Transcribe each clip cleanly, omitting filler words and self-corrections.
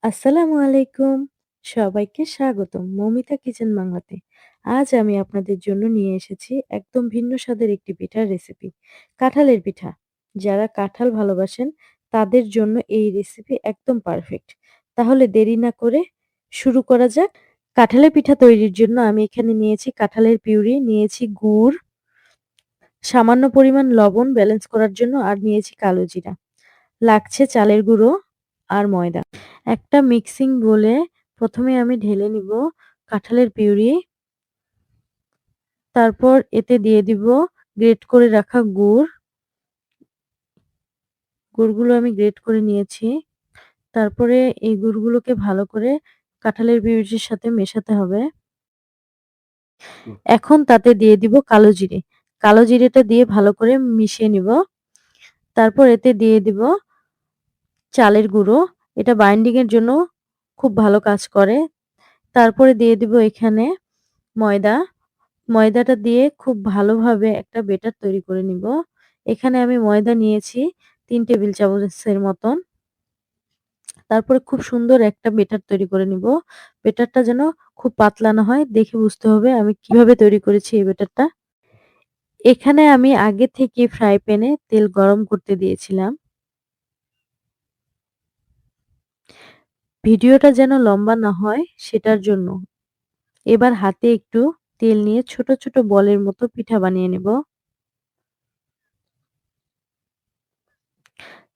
আসসালামু আলাইকুম। সবাইকে স্বাগতম মৌমিতা কিচেন বাংলাতে। আজ আমি আপনাদের জন্য নিয়ে এসেছি একদম ভিন্ন স্বাদের একটি পিঠার রেসিপি। কাঁঠালের পিঠা। যারা কাঁঠাল ভালোবাসেন তাদের জন্য এই রেসিপি একদম পারফেক্ট। তাহলে দেরি না করে শুরু করা যাক। কাঁঠালের পিঠা তৈরির জন্য আমি এখানে নিয়েছি কাঁঠালের পিউরি, নিয়েছি গুড়, সামান্য পরিমাণ লবণ ব্যালেন্স করার জন্য আর নিয়েছি কালো জিরা। লাগছে চালের গুঁড়ো আর ময়দা। একটা মিক্সিং বোলে ১ম এ আমি ঢেলে নিব কাঁঠালের পিউরি। তারপর এতে দিয়ে দিব গ্রেট করে রাখা গুড়। গুড়গুলো আমি গ্রেট করে নিয়েছি। তারপরে এই গুড়গুলোকে ভালো করে কাঁঠালের পিউরির সাথে মেশাতে হবে। এখন তাতে দিয়ে দিব কালো জিরে। কালো জিরেটা দিয়ে ভালো করে মিশিয়ে নিব। তারপর এতে দিয়ে দিব চালের গুঁড়ো। এটা বাইন্ডিং এর জন্য খুব ভালো কাজ করে। তারপরে দিয়ে দিব এখানে ময়দা। ময়দাটা দিয়ে খুব ভালোভাবে একটা বেটার তৈরি করে নিব। এখানে আমি ময়দা নিয়েছি ৩ টেবিল চামচের মতন। তারপরে খুব সুন্দর একটা বেটার তৈরি করে নিব। বেটারটা যেন খুব পাতলা না হয় দেখে বুঝতে হবে আমি কিভাবে তৈরি করেছি এই বেটারটা। এখানে আমি আগে থেকে ফ্রাই প্যানে তেল গরম করতে দিয়েছিলাম। ভিডিওটা যেন লম্বা না হয় সেটার জন্য। এবার হাতে একটু তেল নিয়ে ছোট ছোট বলের মতো পিঠা বানিয়ে নেব।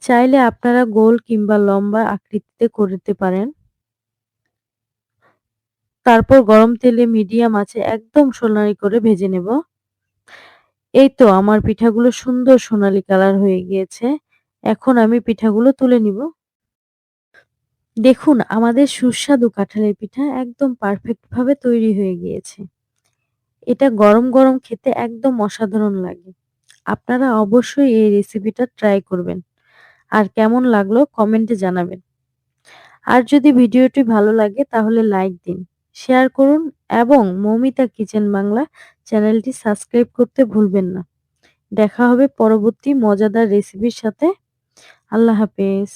চাইলে আপনারা গোল কিংবা লম্বা আকৃতিতে করতে পারেন। তারপর গরম তেলে মিডিয়াম আঁচে একদম সোনালী করে ভেজে নেব। এই তো আমার পিঠাগুলো সুন্দর সোনালী কালার হয়ে গিয়েছে। এখন আমি পিঠাগুলো তুলে নিব। দেখুন আমাদের সুস্বাদু কাঁঠালের পিঠা একদম পারফেক্ট ভাবে তৈরি হয়ে গিয়েছে। এটা গরম গরম খেতে একদম অসাধারণ লাগে। আপনারা অবশ্যই এই রেসিপিটা ট্রাই করবেন। আর কেমন লাগলো কমেন্টে জানাবেন। আর যদি ভিডিওটি ভালো লাগে তাহলে লাইক দিন, শেয়ার করুন এবং মৌমিতা কিচেন বাংলা চ্যানেলটি সাবস্ক্রাইব করতে ভুলবেন না। দেখা হবে পরবর্তী মজাদার রেসিপির সাথে। আল্লাহ হাফেজ।